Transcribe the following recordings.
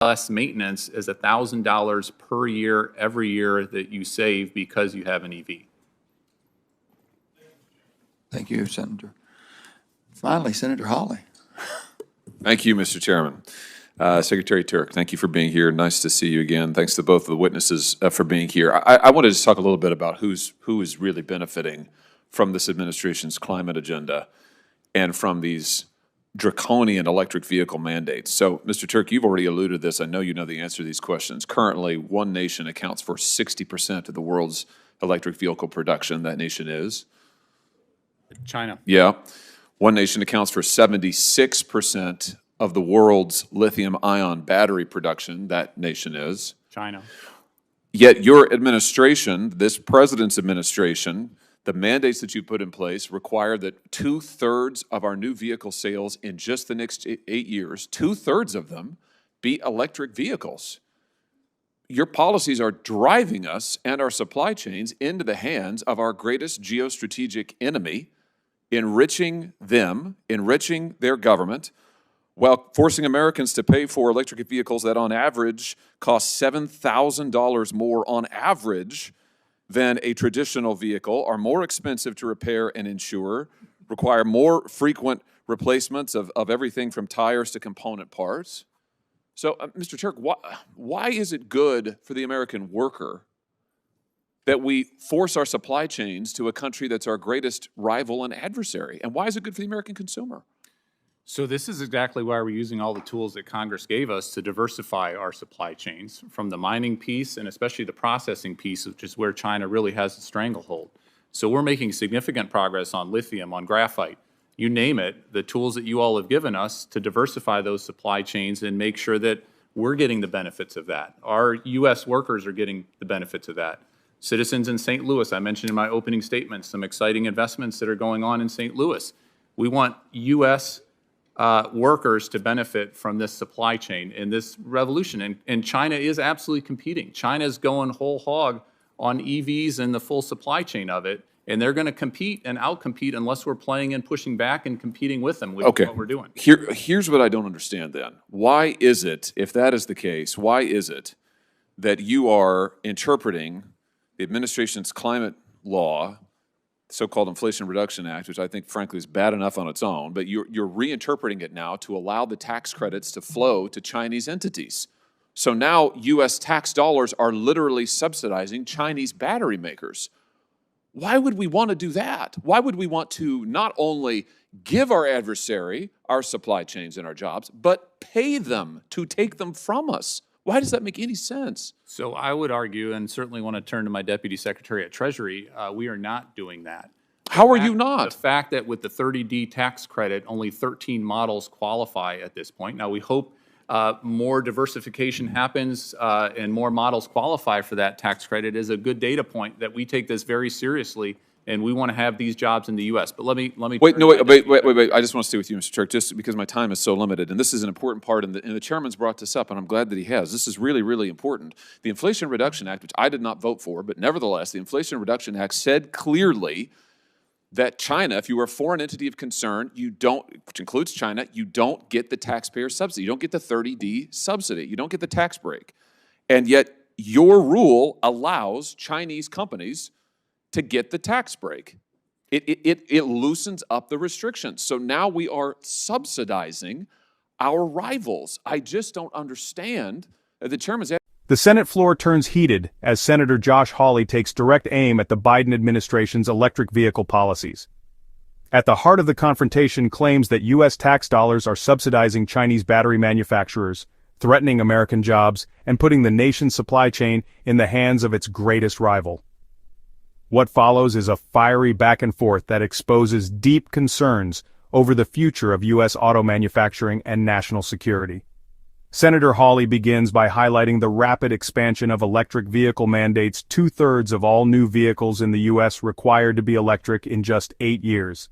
less maintenance is $1,000 per year every year that you save because you have an EV. Thank you, Senator. Finally, Senator Hawley. Thank you, Mr. Chairman. Secretary Turk, thank you for being here. Nice to see you again. Thanks to both of the witnesses for being here. I wanted to talk a little bit about who is really benefiting from this administration's climate agenda and from these draconian electric vehicle mandates. So, Mr. Turk, you've already alluded to this. I know you know the answer to these questions. Currently, one nation accounts for 60% of the world's electric vehicle production. That nation is? China. Yeah. One nation accounts for 76% of the world's lithium-ion battery production. That nation is? China. Yet your administration, this president's administration, the mandates that you put in place require that 2/3 of our new vehicle sales in just the next 8 years, 2/3 of them, be electric vehicles. Your policies are driving us and our supply chains into the hands of our greatest geostrategic enemy, enriching them, enriching their government, while forcing Americans to pay for electric vehicles that on average cost $7,000 more on average than a traditional vehicle, are more expensive to repair and insure, require more frequent replacements of everything from tires to component parts. So, Mr. Turk, why is it good for the American worker that we force our supply chains to a country that's our greatest rival and adversary? And why is it good for the American consumer? So this is exactly why we're using all the tools that Congress gave us to diversify our supply chains, from the mining piece and especially the processing piece, which is where China really has a stranglehold. So we're making significant progress on lithium, on graphite, you name it, the tools that you all have given us to diversify those supply chains and make sure that we're getting the benefits of that. Our U.S. workers are getting the benefits of that. Citizens in St. Louis, I mentioned in my opening statement some exciting investments that are going on in St. Louis. We want U.S. Workers to benefit from this supply chain and this revolution. And China is absolutely competing. China is going whole hog on EVs and the full supply chain of it. And they're going to compete and outcompete unless we're playing and pushing back and competing with them, which is what we're doing. Here's what I don't understand then. Why is it, if that is the case, why is it that you are interpreting the administration's climate law, so-called Inflation Reduction Act, which I think, frankly, is bad enough on its own, but you're reinterpreting it now to allow the tax credits to flow to Chinese entities. So now U.S. tax dollars are literally subsidizing Chinese battery makers. Why would we want to do that? Why would we want to not only give our adversary our supply chains and our jobs, but pay them to take them from us? Why does that make any sense? So I would argue, and certainly want to turn to my Deputy Secretary at Treasury, we are not doing that. How are you not? The fact that with the 30D tax credit, only 13 models qualify at this point. Now, we hope more diversification happens and more models qualify for that tax credit is a good data point that we take this very seriously, and we want to have these jobs in the U.S. But let me wait. I just want to stay with you, Mr. Turk, just because my time is so limited, and this is an important part. And the chairman's brought this up, and I'm glad that he has. This is really, really important. The Inflation Reduction Act, which I did not vote for, but nevertheless, the Inflation Reduction Act said clearly that China, if you are a foreign entity of concern, you don't, which includes China, you don't get the taxpayer subsidy. You don't get the 30D subsidy. You don't get the tax break. And yet your rule allows Chinese companies to get the tax break. It loosens up the restrictions. So now we are subsidizing our rivals. I just don't understand. The chairman's... The Senate floor turns heated as Senator Josh Hawley takes direct aim at the Biden administration's electric vehicle policies. At the heart of the confrontation, claims that U.S. tax dollars are subsidizing Chinese battery manufacturers, threatening American jobs, and putting the nation's supply chain in the hands of its greatest rival. What follows is a fiery back and forth that exposes deep concerns over the future of U.S. auto manufacturing and national security. Senator Hawley begins by highlighting the rapid expansion of electric vehicle mandates. 2/3 of all new vehicles in the U.S. required to be electric in just 8 years.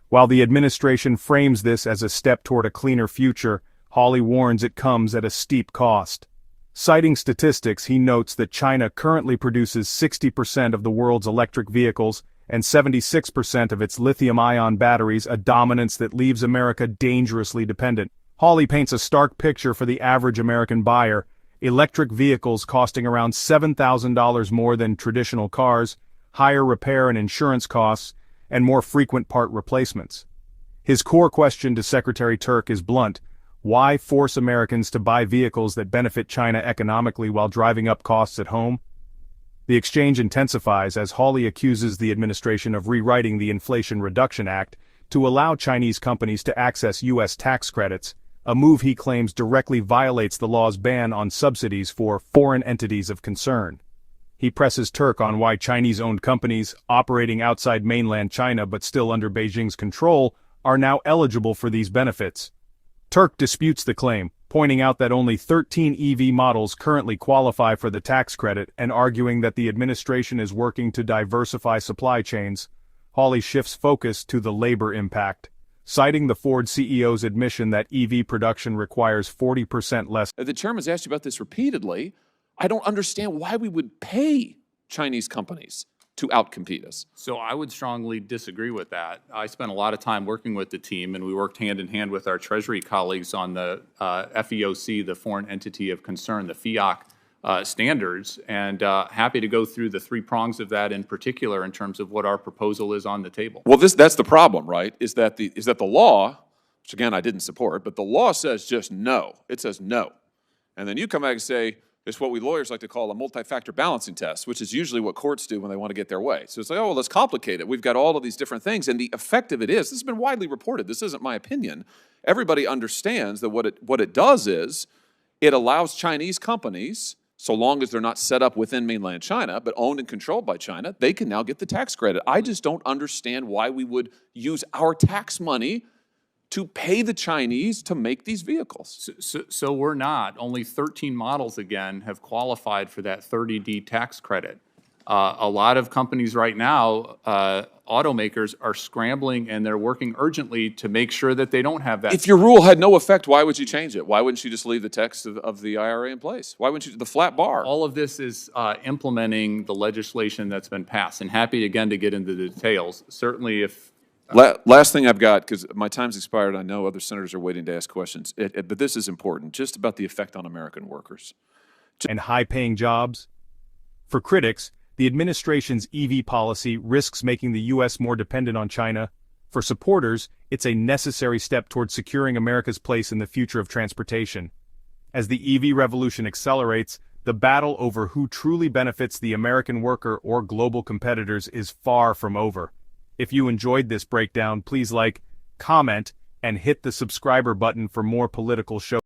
While the administration frames this as a step toward a cleaner future, Hawley warns it comes at a steep cost. Citing statistics, he notes that China currently produces 60% of the world's electric vehicles and 76% of its lithium-ion batteries, a dominance that leaves America dangerously dependent. Hawley paints a stark picture for the average American buyer: electric vehicles costing around $7,000 more than traditional cars, higher repair and insurance costs, and more frequent part replacements. His core question to Secretary Turk is blunt: why force Americans to buy vehicles that benefit China economically while driving up costs at home? The exchange intensifies as Hawley accuses the administration of rewriting the Inflation Reduction Act to allow Chinese companies to access U.S. tax credits, a move he claims directly violates the law's ban on subsidies for foreign entities of concern. He presses Turk on why Chinese-owned companies, operating outside mainland China but still under Beijing's control, are now eligible for these benefits. Turk disputes the claim, pointing out that only 13 EV models currently qualify for the tax credit and arguing that the administration is working to diversify supply chains. Hawley shifts focus to the labor impact, citing the Ford CEO's admission that EV production requires 40% less. The chairman's asked you about this repeatedly. I don't understand why we would pay Chinese companies to outcompete us. So I would strongly disagree with that. I spent a lot of time working with the team, and we worked hand in hand with our Treasury colleagues on the FEOC, the Foreign Entity of Concern, the FEOC standards, and happy to go through the three prongs of that in particular in terms of what our proposal is on the table. Well, that's the problem, right? Is that the law, which again I didn't support, but the law says just no. It says no. And then you come back and say, it's what we lawyers like to call a multi-factor balancing test, which is usually what courts do when they want to get their way. So it's like, oh, well, let's complicate it. We've got all of these different things, and the effect of it is, this has been widely reported, this isn't my opinion, everybody understands that what it does is, it allows Chinese companies, so long as they're not set up within mainland China, but owned and controlled by China, they can now get the tax credit. I just don't understand why we would use our tax money to pay the Chinese to make these vehicles. So we're not. Only 13 models, again, have qualified for that 30D tax credit. A lot of companies right now, automakers, are scrambling and they're working urgently to make sure that they don't have that. If your rule had no effect, why would you change it? Why wouldn't you just leave the text of the IRA in place? Why wouldn't you, the flat bar? All of this is implementing the legislation that's been passed, and happy again to get into the details. Certainly if Last thing I've got, because my time's expired, I know other senators are waiting to ask questions, but this is important, just about the effect on American workers. And high-paying jobs. For critics, the administration's EV policy risks making the U.S. more dependent on China. For supporters, it's a necessary step toward securing America's place in the future of transportation. As the EV revolution accelerates, the battle over who truly benefits the American worker or global competitors is far from over. If you enjoyed this breakdown, please like, comment, and hit the subscriber button for more political shows.